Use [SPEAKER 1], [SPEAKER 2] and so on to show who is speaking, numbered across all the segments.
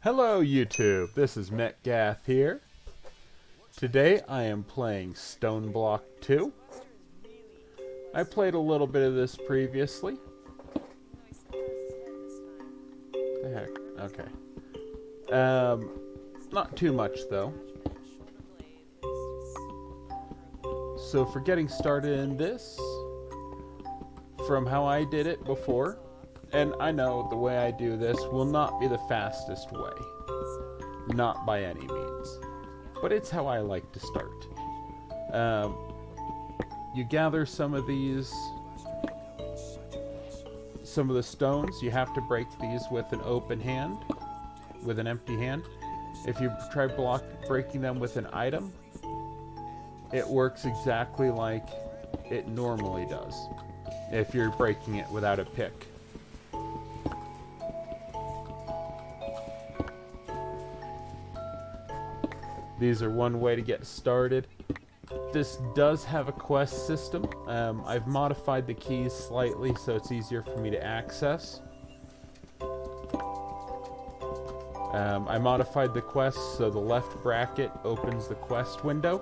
[SPEAKER 1] Hello YouTube, this is Metgath here. Today I am playing Stoneblock 2. I played a little bit of this previously. The heck? Okay. Not too much though. So for getting started in this, from how I did it before, and I know the way I do this will not be the fastest way. Not by any means. But it's how I like to start. You gather some of the stones. You have to break these with an open hand, with an empty hand. If you try breaking them with an item, it works exactly like it normally does if you're breaking it without a pick. These are one way to get started. This does have a quest system. I've modified the keys slightly so it's easier for me to access. I modified the quest so the left bracket opens the quest window.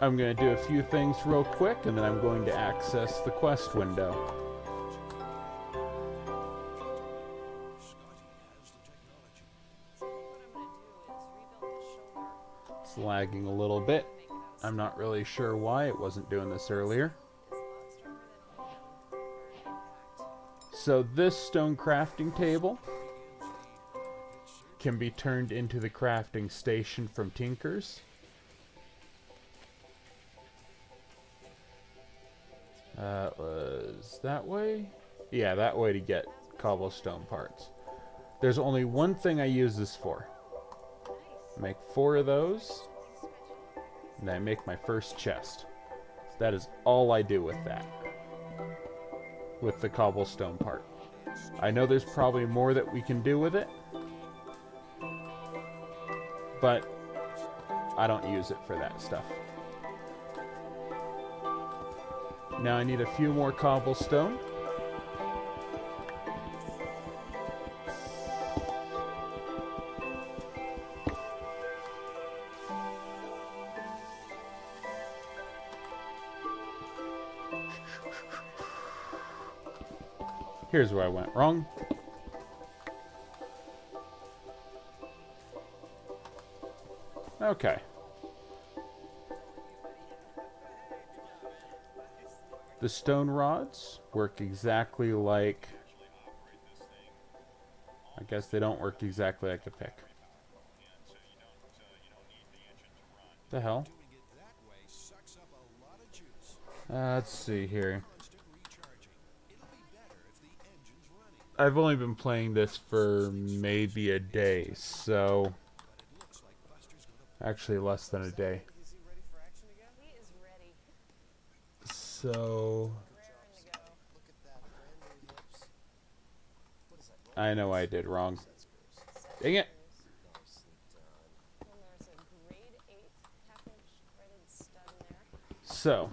[SPEAKER 1] I'm going to do a few things real quick and then I'm going to access the quest window. It's lagging a little bit. I'm not really sure why it wasn't doing this earlier. So this stone crafting table can be turned into the crafting station from Tinkers. Was that way? Yeah, that way to get cobblestone parts. There's only one thing I use this for. Make 4 of those, and I make my first chest. That is all I do with that. With the cobblestone part. I know there's probably more that we can do with it, but I don't use it for that stuff. Now I need a few more cobblestone. Here's where I went wrong. Okay. The stone rods work exactly like... I guess they don't work exactly like a pick. The hell? Let's see here. I've only been playing this for maybe a day, so... Actually, less than a day. So... I know I did wrong. Dang it! So...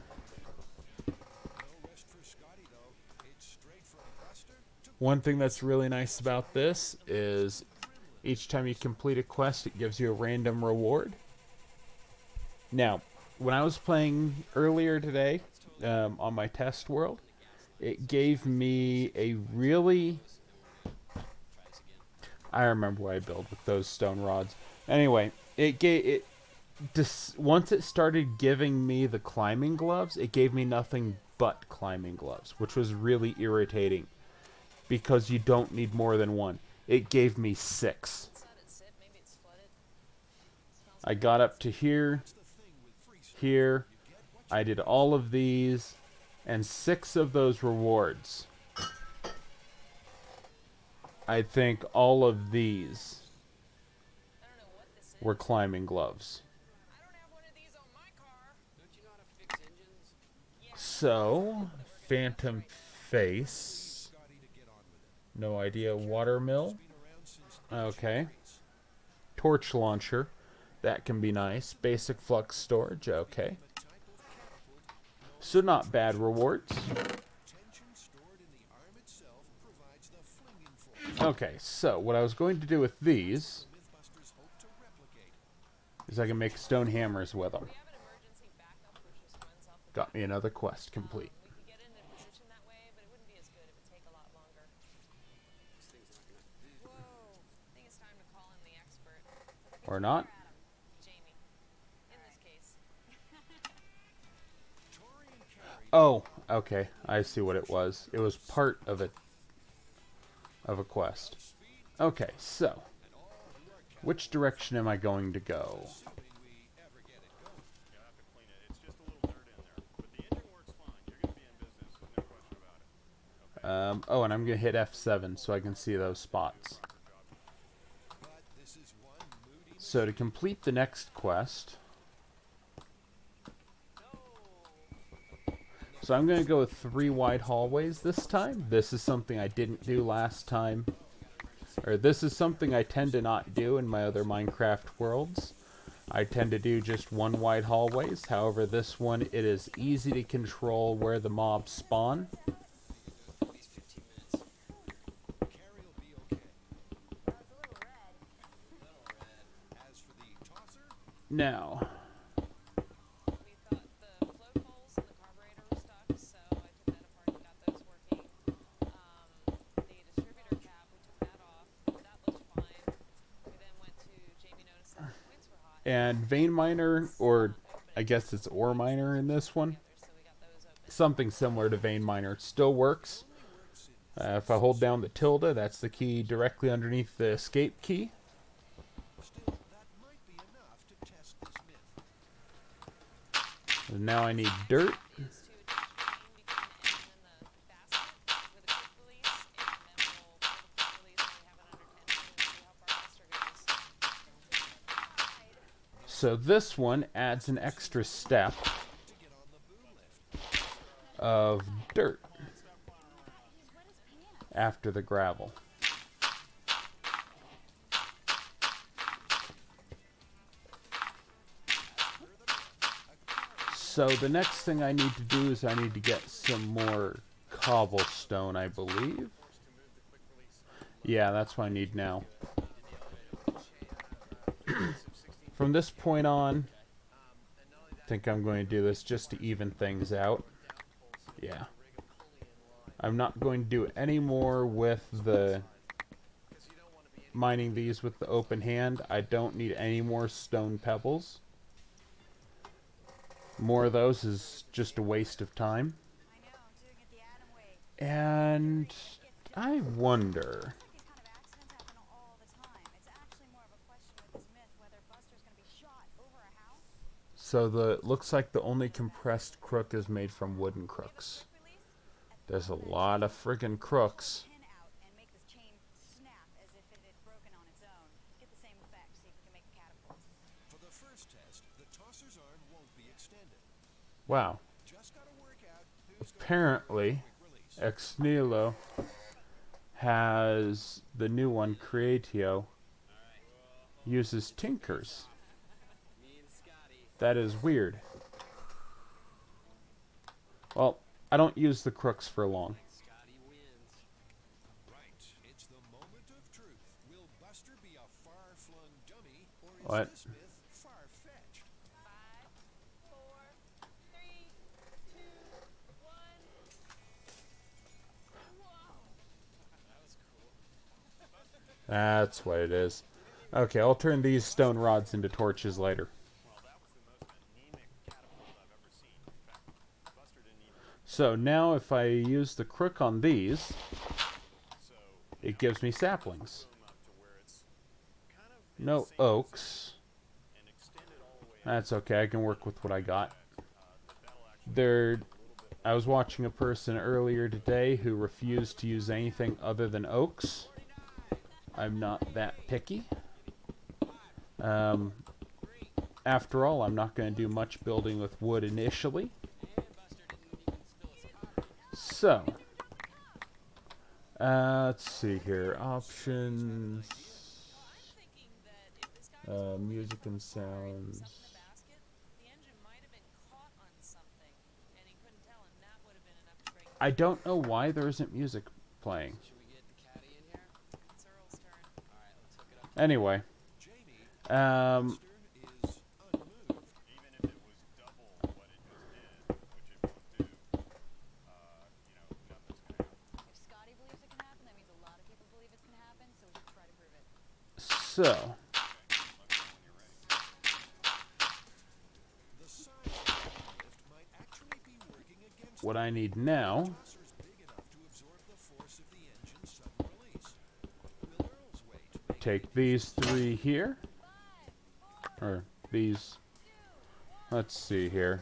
[SPEAKER 1] One thing that's really nice about this is each time you complete a quest, it gives you a random reward. Now, when I was playing earlier today on my test world, it gave me a really... I remember what I built with those stone rods. Anyway, once it started giving me the climbing gloves, it gave me nothing but climbing gloves, which was really irritating. Because you don't need more than one. It gave me 6. I got up to here. Here. I did all of these. And 6 of those rewards. I think all of these were climbing gloves. So, Phantom Face. No idea. Watermill. Okay. Torch launcher. That can be nice. Basic flux storage. Okay. So not bad rewards. Okay, so what I was going to do with these is I can make stone hammers with them. Got me another quest complete. Or not. Oh, okay. I see what it was. It was part of a quest. Okay, so which direction am I going to go? Oh, and I'm going to hit F7 so I can see those spots. So to complete the next quest, so I'm going to go with 3 wide hallways this time. This is something I didn't do last time. Or this is something I tend to not do in my other Minecraft worlds. I tend to do just 1 wide hallways. However, this one, it is easy to control where the mobs spawn. Now, and vein miner, or I guess it's ore miner in this one. Something similar to vein miner. It still works. If I hold down the tilde, that's the key directly underneath the escape key. And now I need dirt. So this one adds an extra step of dirt after the gravel. So the next thing I need to do is I need to get some more cobblestone, I believe. Yeah, that's what I need now. From this point on, I think I'm going to do this just to even things out. Yeah. I'm not going to do any more with the mining these with the open hand. I don't need any more stone pebbles. More of those is just a waste of time. And I wonder... So looks like the only compressed crook is made from wooden crooks. There's a lot of friggin' crooks. Wow. Apparently, Ex Nihilo has the new one, Creatio, uses tinkers. That is weird. Well, I don't use the crooks for long. What? That's what it is. Okay, I'll turn these stone rods into torches later. So now if I use the crook on these, it gives me saplings. No oaks. That's okay, I can work with what I got. I was watching a person earlier today who refused to use anything other than oaks. I'm not that picky. After all, I'm not going to do much building with wood initially. So, let's see here. Options. Music and sounds. I don't know why there isn't music playing. Anyway. So. What I need now, take these three here, or these, let's see here.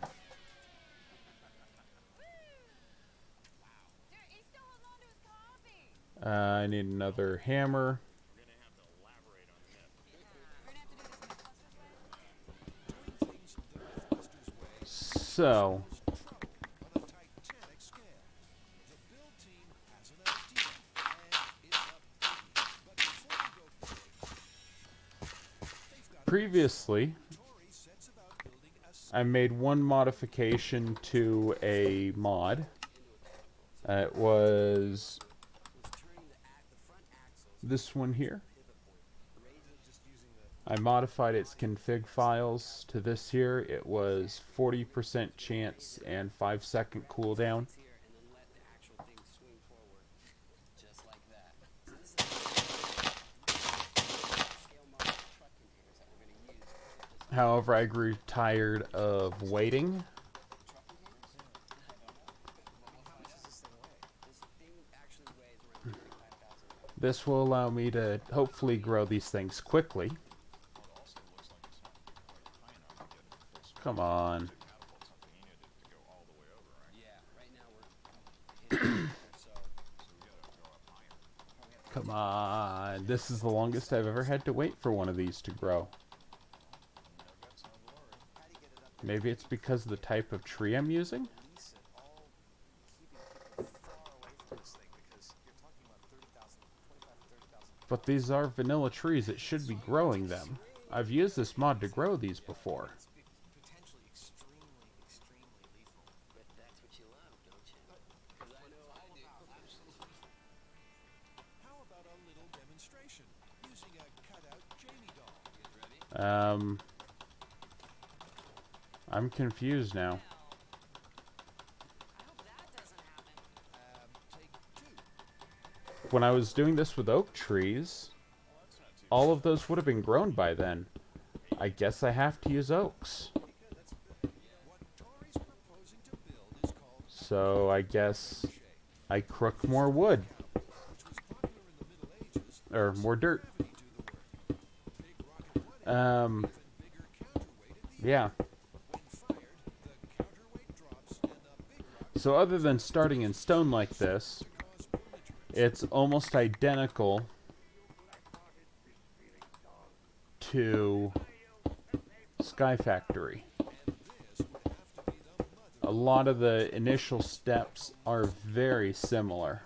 [SPEAKER 1] I need another hammer. So, previously, I made one modification to a mod. It was this one here. I modified its config files to this here. It was 40% chance and 5-second cooldown. However, I grew tired of waiting. This will allow me to hopefully grow these things quickly. Come on. Come on. This is the longest I've ever had to wait for one of these to grow. Maybe it's because of the type of tree I'm using? But these are vanilla trees. It should be growing them. I've used this mod to grow these before. I'm confused now. When I was doing this with oak trees, all of those would have been grown by then. I guess I have to use oaks. So I guess I crook more wood. Or more dirt. Yeah. So other than starting in stone like this, it's almost identical to Sky Factory. A lot of the initial steps are very similar.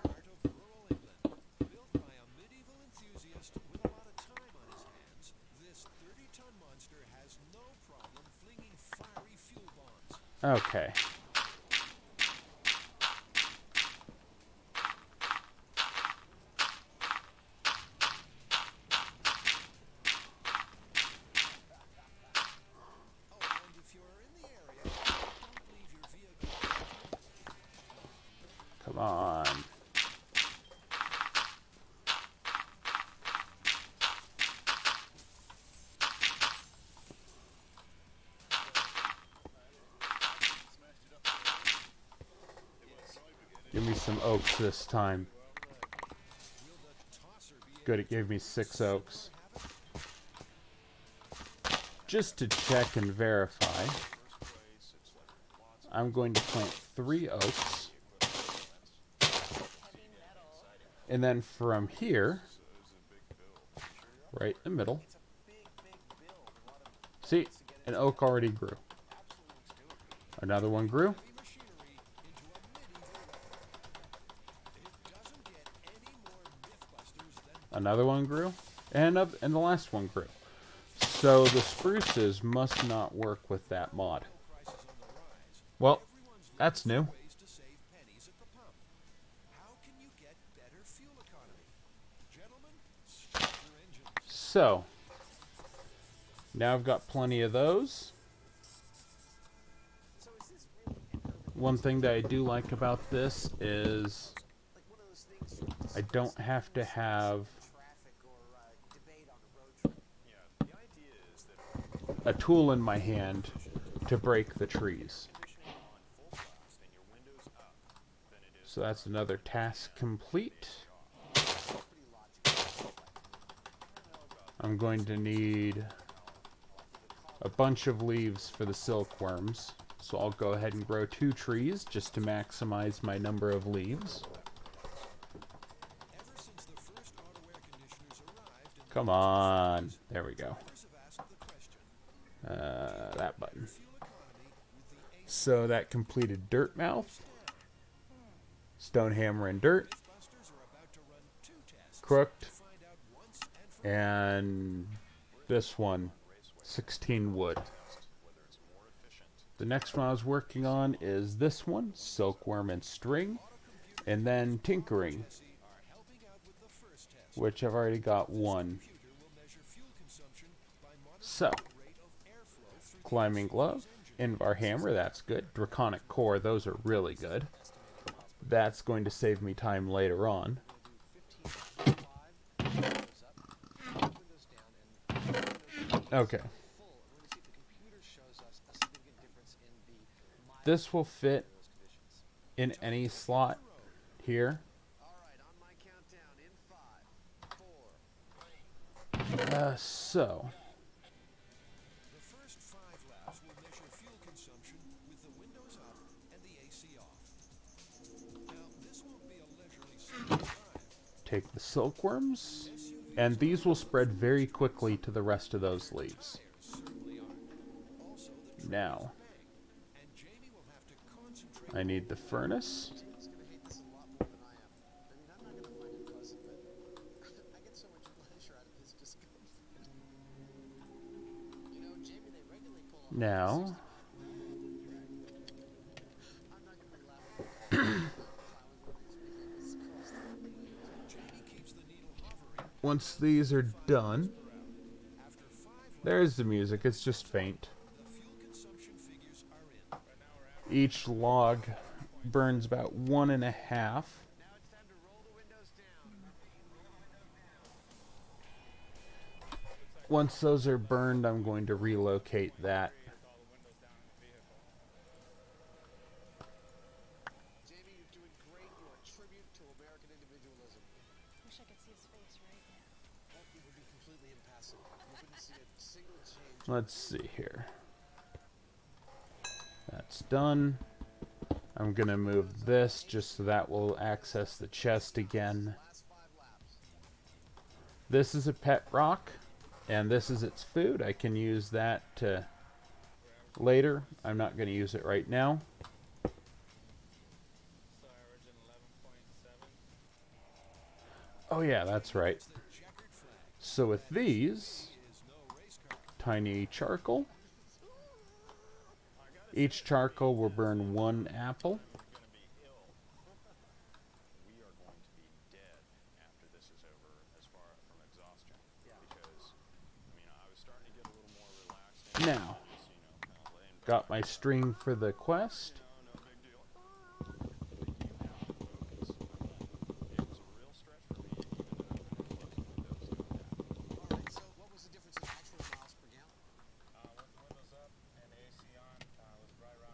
[SPEAKER 1] Okay. Come on. Give me some oaks this time. Good, it gave me 6 oaks. Just to check and verify, I'm going to plant 3 oaks. And then from here, right in the middle, see, an oak already grew. Another one grew. Another one grew, and the last one grew. So the spruces must not work with that mod. Well, that's new. So, now I've got plenty of those. One thing that I do like about this is I don't have to have a tool in my hand to break the trees. So that's another task complete. I'm going to need a bunch of leaves for the silkworms. So I'll go ahead and grow 2 trees just to maximize my number of leaves. Come on. There we go. That button. So that completed dirt mouth, stone hammer and dirt, crooked, and this one, 16 wood. The next one I was working on is this one, silkworm and string, and then tinkering, which I've already got 1. So, climbing glove, Invar hammer, that's good. Draconic core, those are really good. That's going to save me time later on. Okay. This will fit in any slot here. So
[SPEAKER 2] the first 5 laps will measure fuel consumption with the windows up and the AC off. Now, this won't be a leisurely simple drive.
[SPEAKER 1] take the silkworms, and these will spread very quickly to the rest of those leaves. Now, I need the furnace. Now, once these are done, there's the music. It's just faint. Each log burns about 1.5. Once those are burned, I'm going to relocate that.
[SPEAKER 2] Jamie, you're doing great. You're a tribute to American individualism.
[SPEAKER 3] Wish I could see his face right now.
[SPEAKER 2] That would be completely impassive. You wouldn't see a single change.
[SPEAKER 1] Let's see here. That's done. I'm going to move this just so that will access the chest again. This is a pet rock, and this is its food. I can use that later. I'm not going to use it right now. Oh yeah, that's right. So with these, tiny charcoal. Each charcoal will burn 1 apple. Now, got my string for the quest.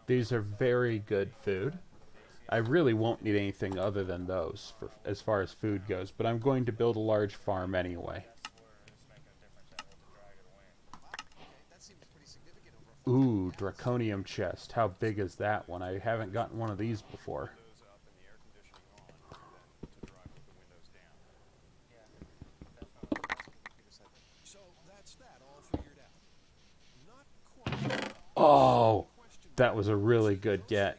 [SPEAKER 1] These are very good food. I really won't need anything other than those for, as far as food goes, but I'm going to build a large farm anyway. Ooh, draconium chest. How big is that one? I haven't gotten one of these before. Oh, that was a really good get.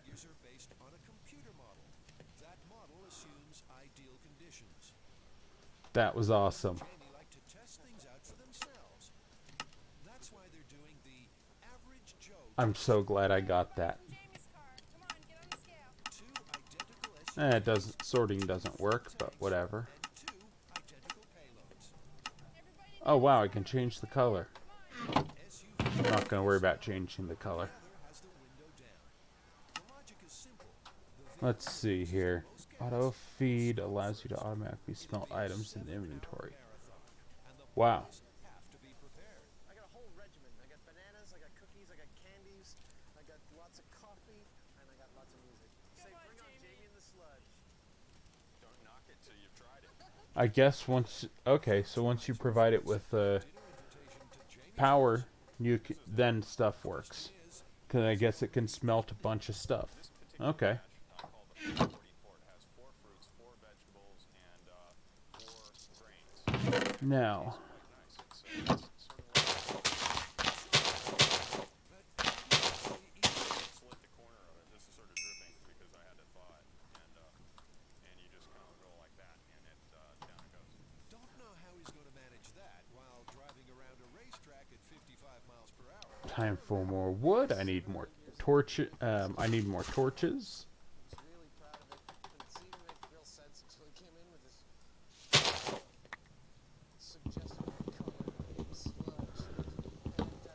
[SPEAKER 1] That was awesome. I'm so glad I got that. It doesn't, sorting doesn't work, but whatever. Oh wow, I can change the color. I'm not going to worry about changing the color.
[SPEAKER 2] Has the window down. The logic is simple.
[SPEAKER 1] Let's see here. Auto feed allows you to automatically smell items in the inventory.
[SPEAKER 2] And the
[SPEAKER 1] Wow.
[SPEAKER 2] boys have to be prepared.
[SPEAKER 4] I got a whole regimen. I got bananas, I got cookies, I got candies, I got lots of coffee, and I got lots of music. Say, bring on Jamie and the sludge.
[SPEAKER 2] Don't knock it till you've tried it.
[SPEAKER 1] I guess once... Okay, so once you provide it with power, then stuff works. Because I guess it can smelt a bunch of stuff. Okay.
[SPEAKER 2] Called the 44. It has 4 fruits, 4 vegetables, and 4 grains.
[SPEAKER 1] Now,
[SPEAKER 2] Nice. Slit the corner of it. This is sort of dripping because I had to thaw it, and you just kind of go like that, and it down it goes. Don't know how he's going to manage that while driving around a racetrack at 55 miles per hour.
[SPEAKER 1] time for more wood. I need more torches. I need more torches.
[SPEAKER 4] He's really proud of it. Couldn't see him make real sense until he came in with his suggested color sludge.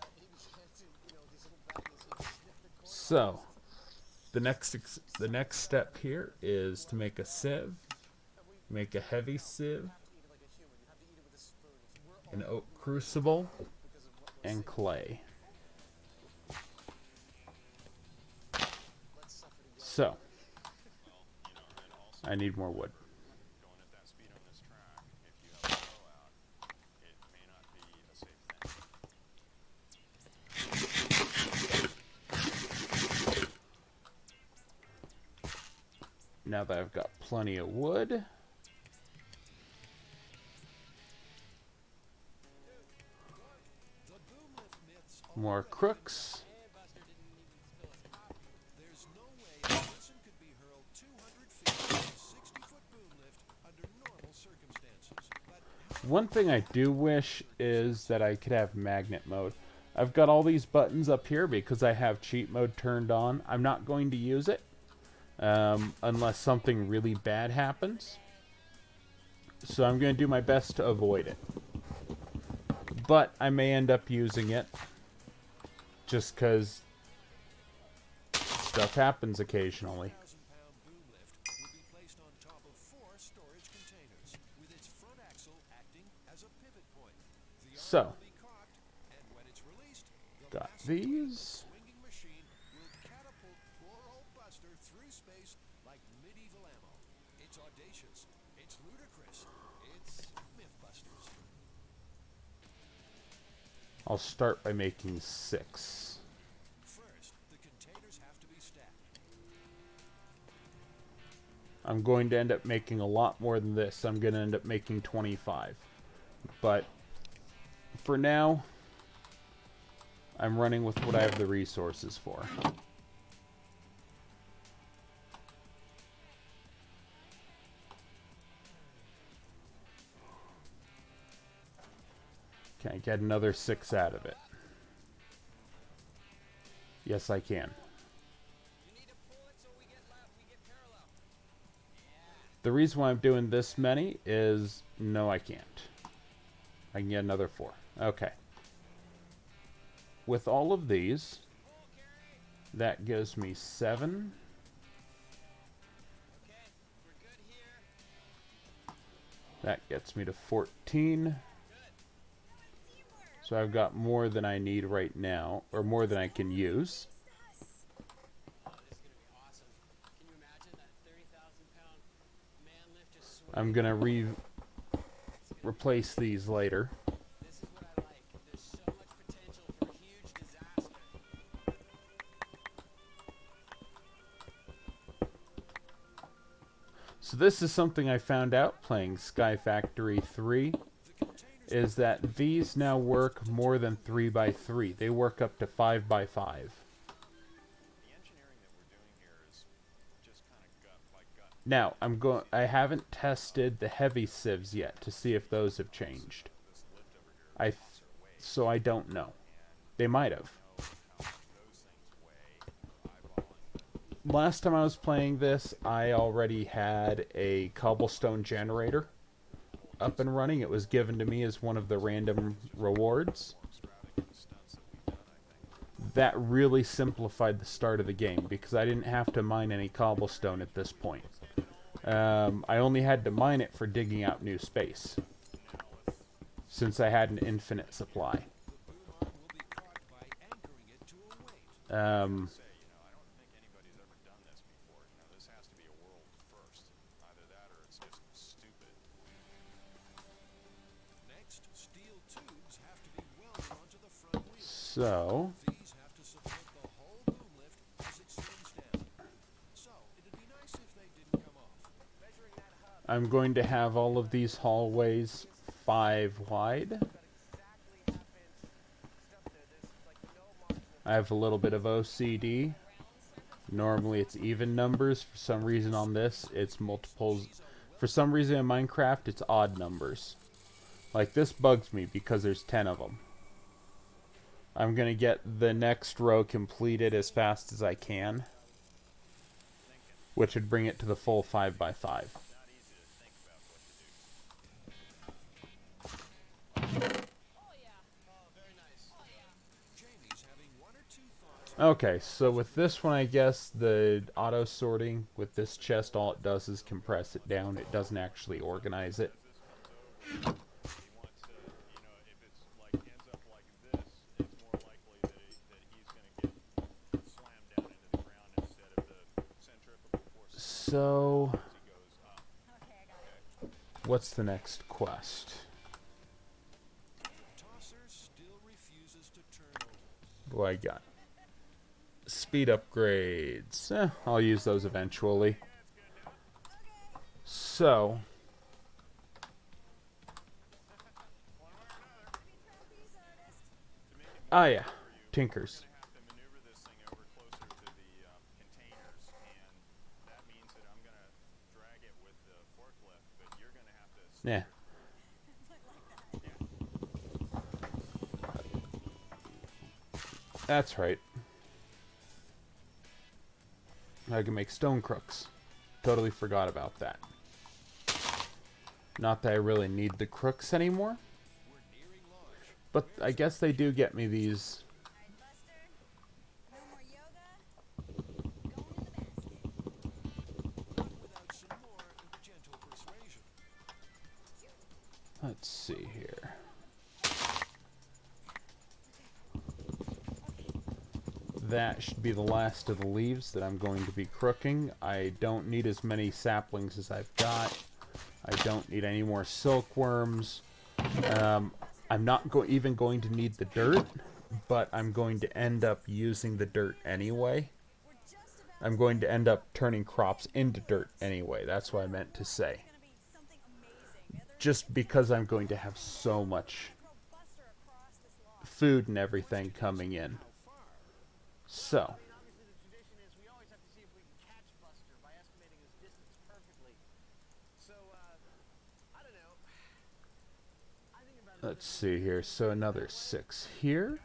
[SPEAKER 4] And he began to, these little baggies, he'd snip the corner.
[SPEAKER 1] So, the next step here is to make a sieve, make a heavy sieve,
[SPEAKER 4] Eat it like a human. You have to eat it with a spoon. We're all
[SPEAKER 1] an oak crucible,
[SPEAKER 4] because of what we're
[SPEAKER 1] and clay.
[SPEAKER 4] Let's suffer together.
[SPEAKER 1] So,
[SPEAKER 2] Well, and also
[SPEAKER 1] I need more wood.
[SPEAKER 2] going at that speed on this track, if you have a blowout, it may not be a safe thing.
[SPEAKER 1] Now that I've got plenty of wood,
[SPEAKER 2] The boom lift myths are
[SPEAKER 1] more crooks.
[SPEAKER 2] there's no way a person could be hurled 200 feet in a 60-foot boom lift under normal circumstances. But
[SPEAKER 1] One thing I do wish is that I could have magnet mode. I've got all these buttons up here because I have cheat mode turned on. I'm not going to use it unless something really bad happens. So I'm going to do my best to avoid it. But I may end up using it just because stuff happens occasionally.
[SPEAKER 2] 1,000-pound boom lift would be placed on top of 4 storage containers, with its front axle acting as a pivot point. The arm
[SPEAKER 1] So,
[SPEAKER 2] will be cocked, and when it's released, the
[SPEAKER 1] got
[SPEAKER 2] massive weight of the
[SPEAKER 1] these.
[SPEAKER 2] swinging machine will catapult poor old Buster through space like medieval ammo. It's audacious. It's ludicrous. It's Mythbusters.
[SPEAKER 1] I'll start by making 6.
[SPEAKER 2] First, the containers have to be stacked.
[SPEAKER 1] I'm going to end up making a lot more than this. I'm going to end up making 25. But for now, I'm running with what I have the resources for. Can I get another 6 out of it? Yes, I can.
[SPEAKER 5] You need to pull it so we get parallel.
[SPEAKER 1] The reason why I'm doing this many is... No, I can't. I can get another 4. Okay. With all of these, that gives me 7.
[SPEAKER 5] Okay, we're good here.
[SPEAKER 1] That gets me to 14. So I've got more than I need right now, or more than I can use.
[SPEAKER 5] Oh, this is gonna be awesome. Can you imagine that 30,000-pound man lift just swinging?
[SPEAKER 1] I'm gonna replace these later.
[SPEAKER 5] This is what I like. There's so much potential for a huge disaster.
[SPEAKER 1] So this is something I found out playing Sky Factory 3, is that these now work more than 3x3. They work up to 5x5.
[SPEAKER 2] The engineering that we're doing here is just kind of gut by gut.
[SPEAKER 1] Now, I haven't tested the heavy sieves yet to see if those have changed.
[SPEAKER 2] This lift over here
[SPEAKER 1] So I don't know. They might have.
[SPEAKER 2] know how much those things weigh, eyeballing.
[SPEAKER 1] Last time I was playing this, I already had a cobblestone generator up and running. It was given to me as one of the random rewards. That really simplified the start of the game because I didn't have to mine any cobblestone at this point. I only had to mine it for digging out new space, since I had an infinite supply.
[SPEAKER 2] Say, I don't think anybody's ever done this before. This has to be a world first. Either that or it's just stupid. Next, steel tubes have to be welded onto the front wheel.
[SPEAKER 1] So,
[SPEAKER 2] These have to support the whole boom lift as it swings down. So, it'd be nice if they didn't come off.
[SPEAKER 4] Measuring that hub,
[SPEAKER 1] I'm going to have all of these hallways 5 wide.
[SPEAKER 4] got exactly half-inch stuff there. There's like no margin of
[SPEAKER 1] I have a little bit of OCD. Normally it's even numbers. For some reason on this, it's multiples. For some reason in Minecraft, it's odd numbers. Like, this bugs me because there's 10 of them. I'm going to get the next row completed as fast as I can, which would bring it to the full 5x5. Okay, so with this one, I guess the auto sorting with this chest, all it does is compress it down. It doesn't actually organize it.
[SPEAKER 2] He wants to, if it's like ends up like this, it's more likely that he's going to get slammed down into the ground instead of the centrifugal force
[SPEAKER 1] So,
[SPEAKER 2] as he goes up.
[SPEAKER 3] Okay, I got it.
[SPEAKER 1] what's the next quest?
[SPEAKER 2] Tosser still refuses to turn over.
[SPEAKER 1] What do I got? Speed upgrades. I'll use those eventually. So, ah yeah, Tinkers.
[SPEAKER 2] Have to maneuver this thing over closer to the containers, and that means that I'm going to drag it with the forklift, but you're going to have to
[SPEAKER 1] Yeah. That's right. I can make stone crooks. Totally forgot about that. Not that I really need the crooks anymore. But I guess they do get me these.
[SPEAKER 3] Alright, Buster. No more yoga. Going in the basket.
[SPEAKER 2] without some more gentle persuasion.
[SPEAKER 1] Let's see here. That should be the last of the leaves that I'm going to be crooking. I don't need as many saplings as I've got. I don't need any more silkworms. I'm not even going to need the dirt, but I'm going to end up using the dirt anyway.
[SPEAKER 3] We're just about
[SPEAKER 1] I'm going to end up turning crops into dirt anyway. That's what I meant to say.
[SPEAKER 3] gonna be something amazing.
[SPEAKER 1] Just because I'm going to have so much
[SPEAKER 3] Throw Buster across this log.
[SPEAKER 1] food and everything coming in. So,
[SPEAKER 4] I mean, obviously the tradition is we always have to see if we can catch Buster by estimating his distance perfectly. So, I don't know. I think about it.
[SPEAKER 1] let's see here. So another 6 here.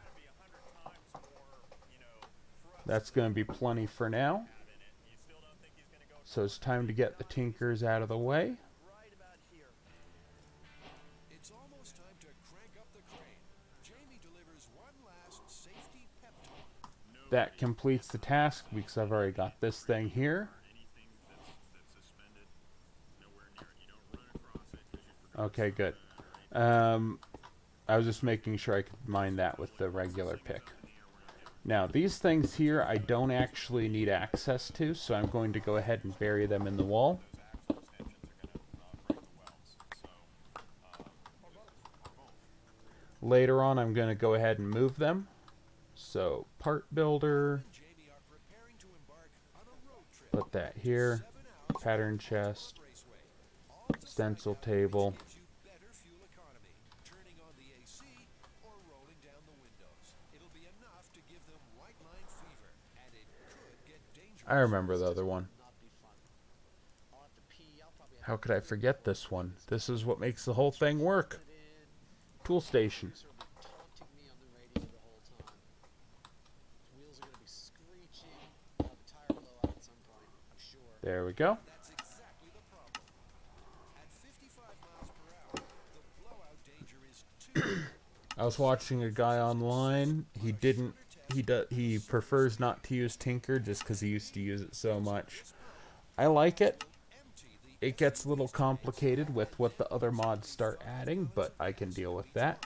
[SPEAKER 1] That's going to be plenty for now. So it's time to get the Tinkers out of the way.
[SPEAKER 4] Right about here.
[SPEAKER 2] It's almost time to crank up the crane. Jamie delivers one last safety pep talk.
[SPEAKER 1] That completes the task because I've already got this thing here. Okay, good. I was just making sure I could mine that with the regular pick. Now, these things here I don't actually need access to, so I'm going to go ahead and bury them in the wall. Later on, I'm going to go ahead and move them. So, part builder,
[SPEAKER 2] Jamie are preparing to embark on a road trip.
[SPEAKER 1] put that here,
[SPEAKER 2] 7 hours
[SPEAKER 1] pattern chest,
[SPEAKER 2] raceway. All to
[SPEAKER 1] stencil
[SPEAKER 2] find out which
[SPEAKER 1] table.
[SPEAKER 2] gives you better fuel economy, turning on the AC or rolling down the windows. It'll be enough to give them white line fever, and it could get dangerous.
[SPEAKER 1] I remember the other one.
[SPEAKER 5] Not be fun. I'll have to pee. I'll probably have
[SPEAKER 1] How could I forget this one? This is what makes the whole thing work.
[SPEAKER 5] to put it in.
[SPEAKER 1] Tool station.
[SPEAKER 5] Producer will be taunting me on the radio the whole time. His wheels are gonna be screeching. I'll have a tire blowout at some point, I'm sure.
[SPEAKER 1] There we go.
[SPEAKER 2] That's exactly the problem. At 55 miles per hour,
[SPEAKER 1] I was watching a guy online. He prefers not to use Tinker just because he used to use it so much. I like it. It gets a little complicated with what the other mods start adding, but I can deal with that.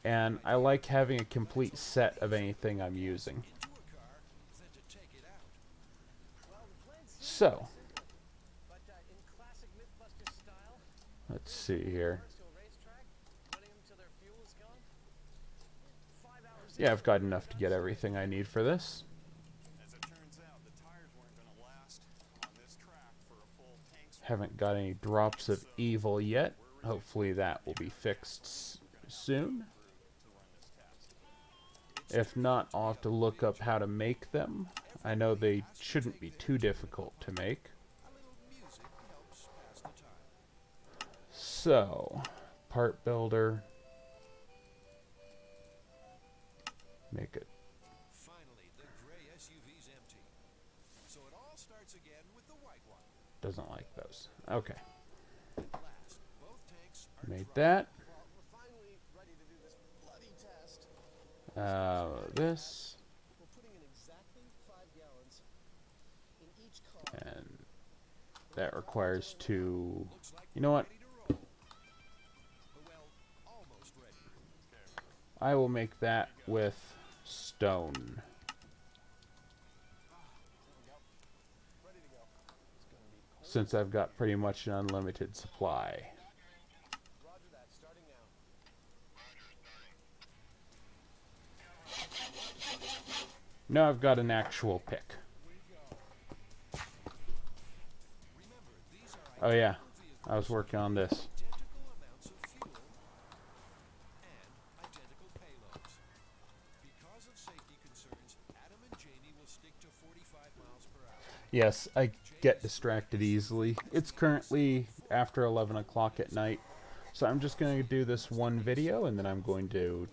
[SPEAKER 1] And I like having a complete set of anything I'm using.
[SPEAKER 4] Well, the plan seems
[SPEAKER 1] So,
[SPEAKER 4] simple, but in classic Mythbusters style,
[SPEAKER 1] let's see here.
[SPEAKER 4] cars to a racetrack, running them till their fuel is gone. 5 hours.
[SPEAKER 1] Yeah, I've got enough to get everything I need for this.
[SPEAKER 2] As it turns out, the tires weren't going to last on this track for a full tank's
[SPEAKER 1] Haven't got any drops of evil yet. Hopefully that will be fixed soon. If not, I'll have to look up how to make them. I know they shouldn't be too difficult to make. So, part builder. Make it.
[SPEAKER 2] Finally, the gray SUV's empty. So it all starts again with the white one.
[SPEAKER 1] Doesn't like those. Okay.
[SPEAKER 2] Last, both tanks are
[SPEAKER 1] Made that.
[SPEAKER 4] Well, we're finally ready to do this bloody test.
[SPEAKER 1] This.
[SPEAKER 4] We're putting in exactly 5 gallons in each car.
[SPEAKER 1] And that requires two. You know what?
[SPEAKER 2] Well, almost ready.
[SPEAKER 1] I will make that with stone.
[SPEAKER 4] There we go. Ready to go. It's gonna be cold.
[SPEAKER 1] Since I've got pretty much an unlimited supply.
[SPEAKER 4] Roger that. Starting now.
[SPEAKER 1] Now I've got an actual pick.
[SPEAKER 2] Remember, these are
[SPEAKER 1] Oh yeah, I was working on this.
[SPEAKER 2] identical amounts of fuel and identical payloads. Because of safety concerns, Adam and Jamie will stick to 45 miles per hour.
[SPEAKER 1] Yes, I get distracted easily. It's currently after 11 o'clock at night, so I'm just going to do this one video, and then I'm going to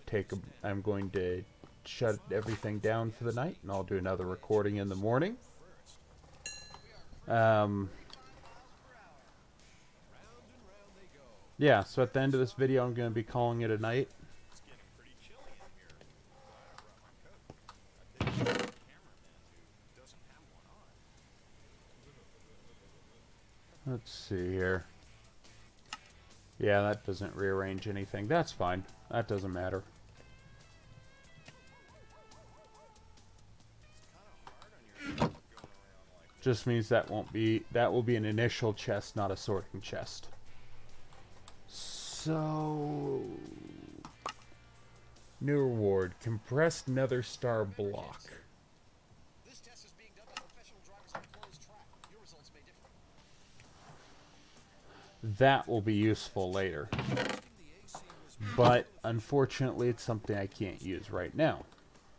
[SPEAKER 1] shut everything down for the night, and I'll do another recording in the morning. Yeah, so at the end of this video, I'm going to be calling it a night.
[SPEAKER 2] It's getting pretty chilly in here. I brought my coat. I think it's the cameraman who doesn't have one on.
[SPEAKER 1] Let's see here. Yeah, that doesn't rearrange anything. That's fine. That doesn't matter. Just means that will be an initial chest, not a sorting chest. So, new reward: compressed nether star block.
[SPEAKER 5] This test is being done by professional drivers on a closed track. Your results may differ.
[SPEAKER 1] That will be useful later, but unfortunately, it's something I can't use right now.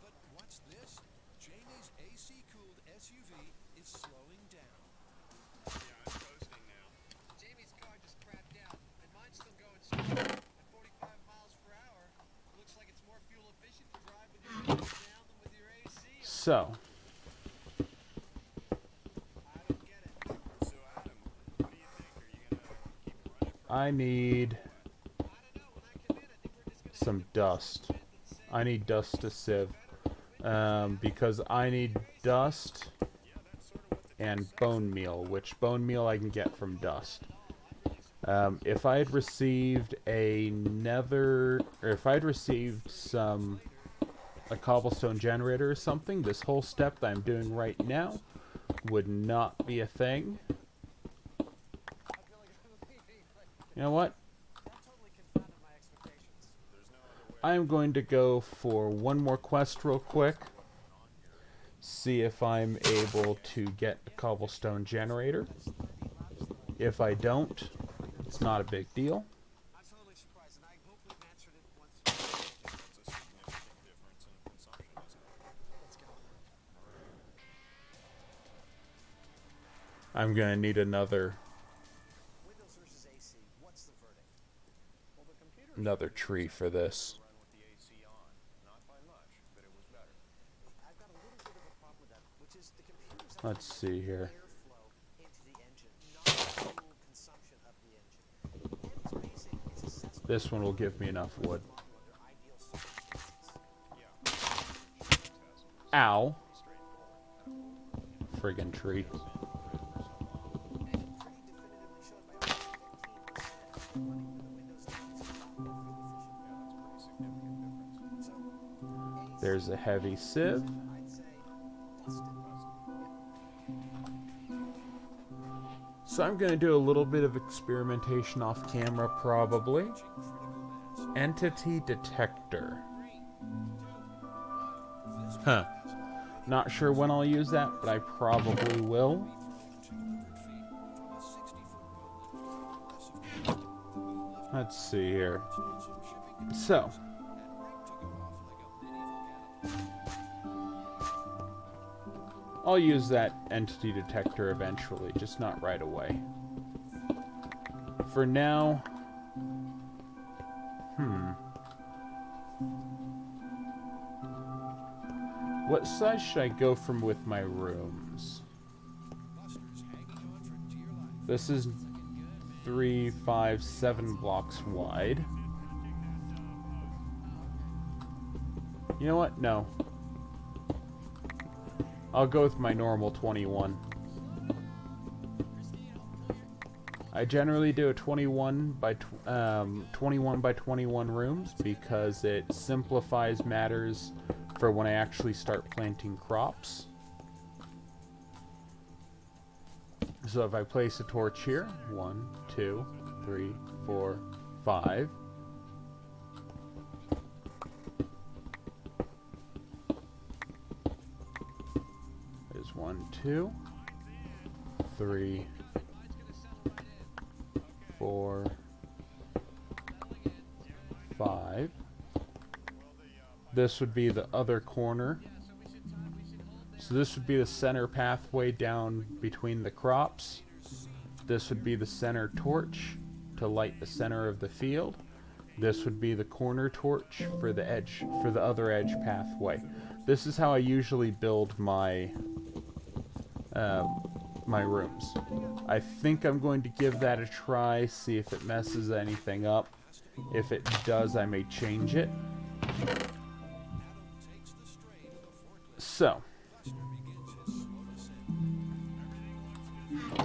[SPEAKER 2] But what's this? Jamie's AC-cooled SUV is slowing down. Yeah, it's coasting now.
[SPEAKER 5] Jamie's car just crapped out, and mine's still going strong at 45 miles per hour. Looks like it's more fuel efficient to drive with your windows down than with your AC on.
[SPEAKER 1] So,
[SPEAKER 5] I don't get it.
[SPEAKER 2] So Adam, what do you think? Are you gonna keep it running for
[SPEAKER 1] I need
[SPEAKER 5] I don't know. When I come in, I think we're just gonna
[SPEAKER 1] some dust. I need dust to sieve, because I need dust and bone meal, which bone meal I can get from dust. If I had received a cobblestone generator or something, this whole step that I'm doing right now would not be a thing.
[SPEAKER 5] I feel like I'm leaving, but
[SPEAKER 1] You know what?
[SPEAKER 5] that totally confounded my expectations.
[SPEAKER 1] I'm going to go for one more quest real quick. See if I'm able to get a cobblestone generator. If I don't, it's not a big deal.
[SPEAKER 5] I'm totally surprised, and I hope we've answered it once.
[SPEAKER 2] That's a significant difference in consumption, isn't it?
[SPEAKER 5] Let's go.
[SPEAKER 1] I'm gonna need another
[SPEAKER 4] Windows versus AC. What's the verdict?
[SPEAKER 5] Well, the computer.
[SPEAKER 1] another tree for this.
[SPEAKER 2] Run with the AC on. Not by much, but it was better.
[SPEAKER 4] I've got a little bit of a problem with that, which is the computer's
[SPEAKER 1] Let's see here.
[SPEAKER 4] airflow into the engine, not the fuel consumption of the engine. And it's basing its assessment
[SPEAKER 1] This one will give me enough wood.
[SPEAKER 4] under
[SPEAKER 1] Ow. Friggin' tree. There's a heavy sieve. So I'm going to do a little bit of experimentation off camera, probably. Entity detector. Huh. Not sure when I'll use that, but I probably will. Let's see here. So. I'll use that entity detector eventually, just not right away. For now... What size should I go from with my rooms? This is 3, 5, 7 blocks wide. You know what? No. I'll go with my normal 21. I generally do a 21 by 21 rooms because it simplifies matters for when I actually start planting crops. So if I place a torch here, 1, 2, 3, 4, 5. There's 1, 2, 3, 4, 5. This would be the other corner. So this would be the center pathway down between the crops. This would be the center torch to light the center of the field. This would be the corner torch for the edge, for the other edge pathway. This is how I usually build my my rooms. I think I'm going to give that a try, see if it messes anything up. If it does, I may change it. So,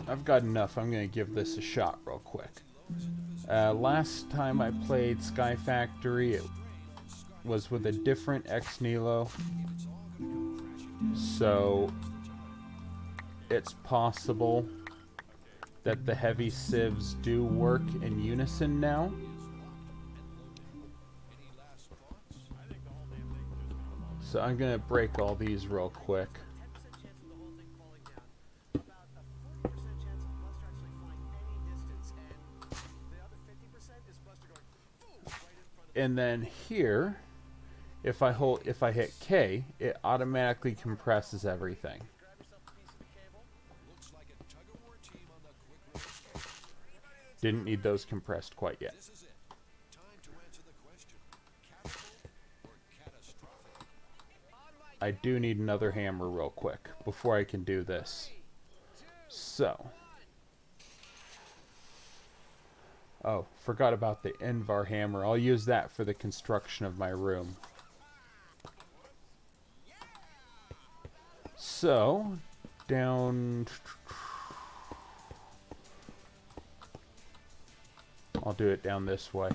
[SPEAKER 1] I've got enough. I'm going to give this a shot real quick. Last time I played Sky Factory, it was with a different Ex Nihilo. So, it's possible that the heavy sieves do work in unison now. So I'm going to break all these real quick.
[SPEAKER 4] 10% chance of the whole thing falling down. About a 40% chance of Buster actually flying any distance, and the other 50% is Buster going boom right in front of
[SPEAKER 1] And then here, if I hit K, it automatically compresses everything.
[SPEAKER 4] grab yourself a piece of the cable.
[SPEAKER 5] Looks like a tug-of-war team on the quick release.
[SPEAKER 1] Didn't need those compressed quite yet.
[SPEAKER 5] This is it. Time to answer the question. Capital or catastrophic?
[SPEAKER 1] I do need another hammer real quick before I can do this. So. Oh, forgot about the Invar hammer. I'll use that for the construction of my room. So, down... I'll do it down this way.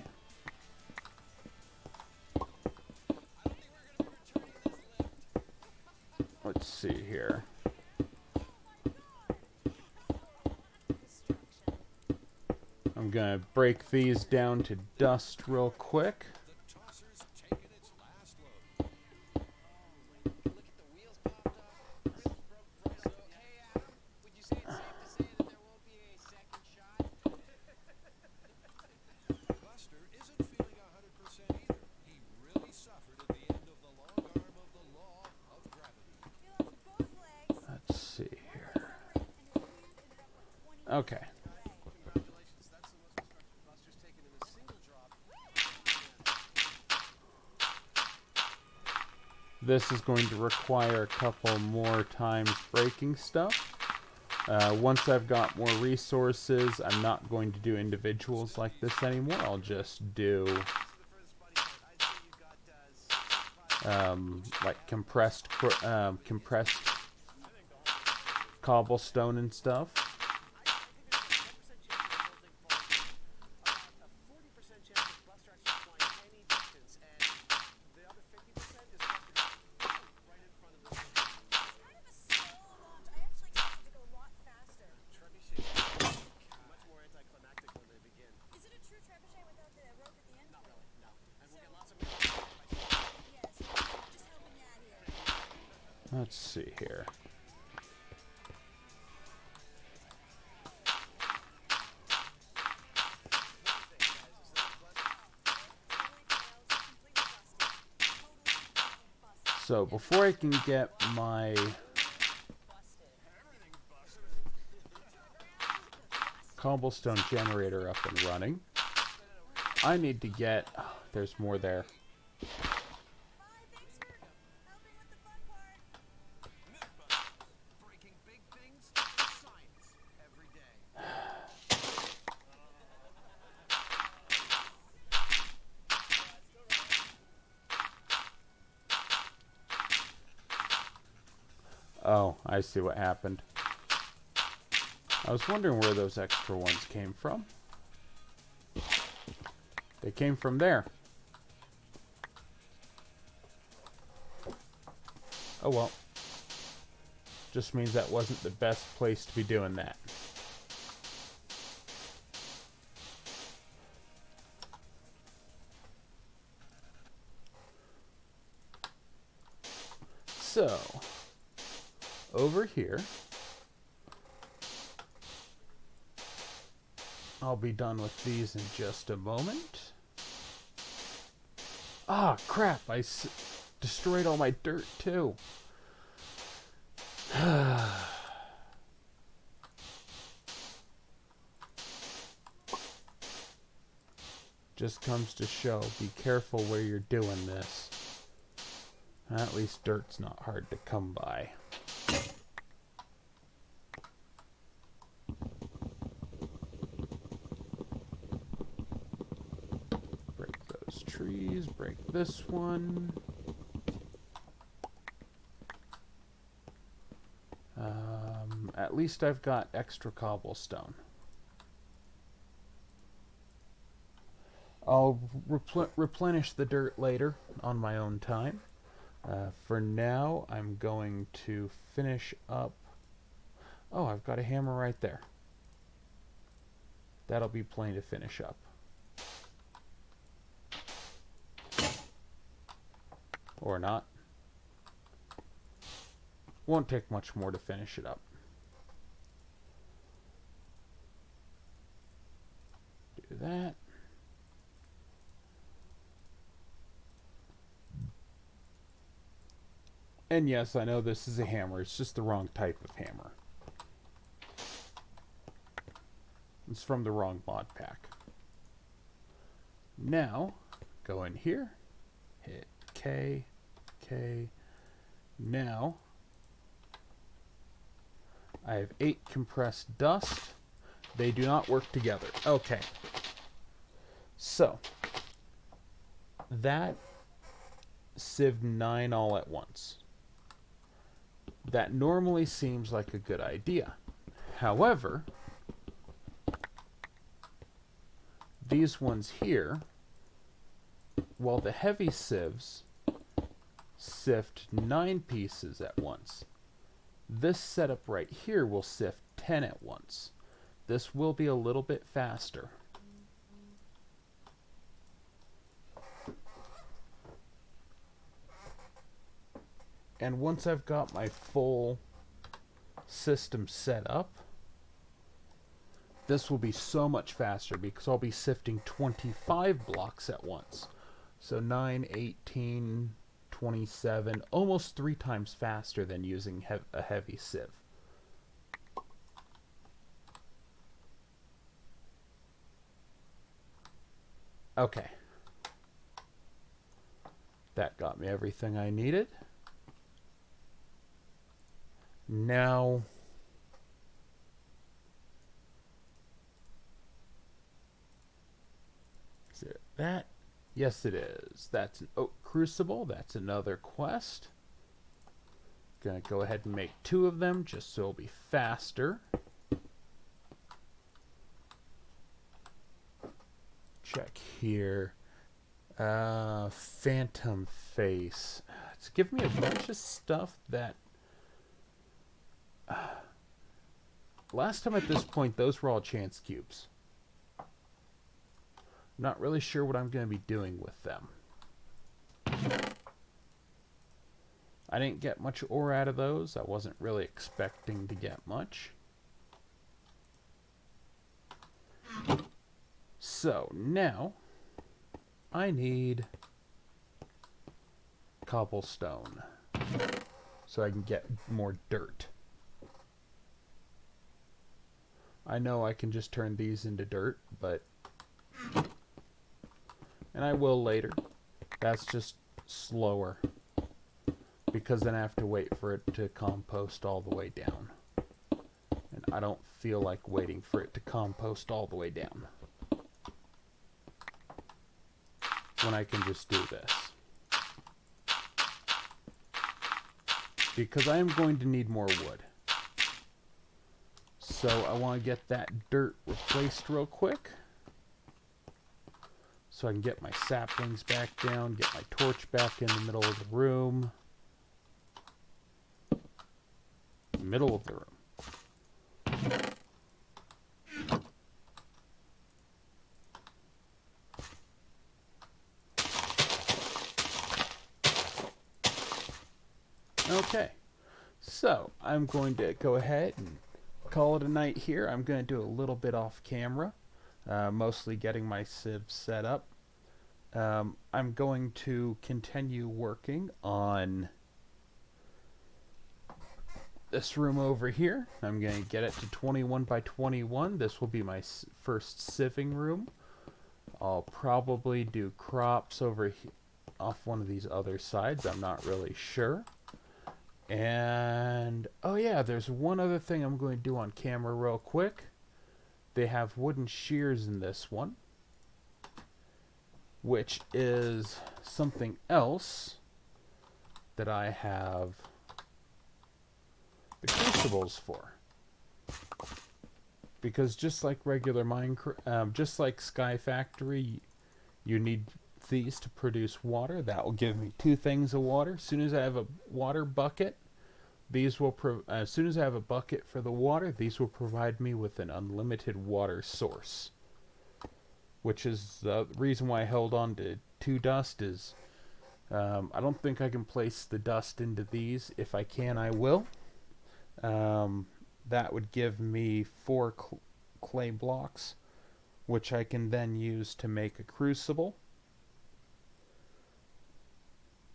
[SPEAKER 1] Let's see here. I'm gonna break these down to dust real quick.
[SPEAKER 5] The tosser's taken its last load.
[SPEAKER 4] Look at the wheels popped off. Wheels broke front. So, hey Adam, would you say it's safe to say that there won't be a second shot?
[SPEAKER 5] Buster isn't feeling 100% either. He really suffered at the end of the long arm of the law of gravity.
[SPEAKER 3] He lost both legs.
[SPEAKER 1] Let's see here.
[SPEAKER 3] And his hand ended up with 20
[SPEAKER 1] Okay.
[SPEAKER 4] Congratulations, that's the most destruction Buster's taken in a single drop.
[SPEAKER 1] This is going to require a couple more times breaking stuff. Once I've got more resources, I'm not going to do individuals like this anymore. I'll just do...
[SPEAKER 4] To the furthest body part, I'd say you got 65
[SPEAKER 1] like compressed cobblestone and stuff.
[SPEAKER 4] I think there's a 10% chance of building falling, about a 40% chance of Buster actually flying any distance, and the other 50% is Buster right in front of the city.
[SPEAKER 3] It's kind of a slow launch. I actually expected to go a lot faster.
[SPEAKER 4] Trebuchets are much more anticlimactic when they begin.
[SPEAKER 3] Is it a true trebuchet without the rope at the end?
[SPEAKER 4] Not really, no. And we'll get lots of
[SPEAKER 3] Yes, just helping you out here.
[SPEAKER 1] Let's see here. So before I can get my cobblestone generator up and running, I need to get... oh, there's more there.
[SPEAKER 3] Bye, thanks for helping with the fun part.
[SPEAKER 5] Breaking big things, science, every day.
[SPEAKER 1] Oh, I see what happened. I was wondering where those extra ones came from. They came from there. Oh well. Just means that wasn't the best place to be doing that. So, over here, I'll be done with these in just a moment. Ah, crap, destroyed all my dirt too. Just comes to show, be careful where you're doing this. At least dirt's not hard to come by. Break those trees, break this one. At least I've got extra cobblestone. I'll replenish the dirt later on my own time. For now, I'm going to finish up... oh, I've got a hammer right there. That'll be plenty to finish up. Or not. Won't take much more to finish it up. Do that. And yes, I know this is a hammer. It's just the wrong type of hammer. It's from the wrong mod pack. Now, go in here. Hit K. K. Now, I have 8 compressed dust. They do not work together. Okay. So, that sieved 9 all at once. That normally seems like a good idea. However, these ones here, while the heavy sieves sift 9 pieces at once, this setup right here will sift 10 at once. This will be a little bit faster. And once I've got my full system set up, this will be so much faster because I'll be sifting 25 blocks at once. So 9, 18, 27, almost 3 times faster than using a heavy sieve. Okay. That got me everything I needed. Now, is it that? Yes, it is. That's an oak crucible. That's another quest. Gonna go ahead and make 2 of them just so it'll be faster. Check here. Phantom face. It's giving me a bunch of stuff that... last time at this point, those were all chance cubes. Not really sure what I'm going to be doing with them. I didn't get much ore out of those. I wasn't really expecting to get much. So, now, I need cobblestone so I can get more dirt. I know I can just turn these into dirt, but... and I will later. That's just slower, because then I have to wait for it to compost all the way down. And I don't feel like waiting for it to compost all the way down, when I can just do this. Because I am going to need more wood. So I want to get that dirt replaced real quick, so I can get my saplings back down, get my torch back in the middle of the room. Middle of the room. Okay, so I'm going to go ahead and call it a night here. I'm going to do a little bit off camera, mostly getting my sieve set up. I'm going to continue working on this room over here. I'm going to get it to 21 by 21. This will be my first sieving room. I'll probably do crops over off one of these other sides. I'm not really sure. And, oh yeah, there's one other thing I'm going to do on camera real quick. They have wooden shears in this one, which is something else that I have the crucibles for. Because just like regular Minecraft, just like Sky Factory, you need these to produce water. That will give me 2 things of water. As soon as I have a water bucket, these will as soon as I have a bucket for the water, these will provide me with an unlimited water source. Which is the reason why I held on to 2 dust is I don't think I can place the dust into these. If I can, I will. That would give me 4 clay blocks, which I can then use to make a crucible,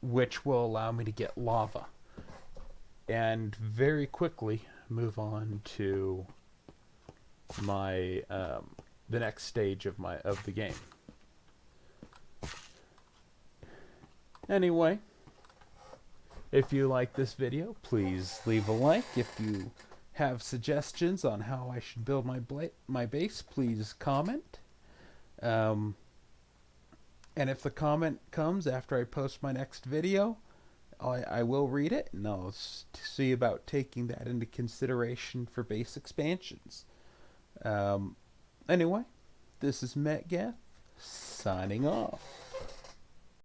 [SPEAKER 1] which will allow me to get lava and very quickly move on to my the next stage of the game. Anyway, if you like this video, please leave a like. If you have suggestions on how I should build my base, please comment. And if the comment comes after I post my next video, I will read it, and I'll see about taking that into consideration for base expansions. Anyway, this is Metgath, signing off.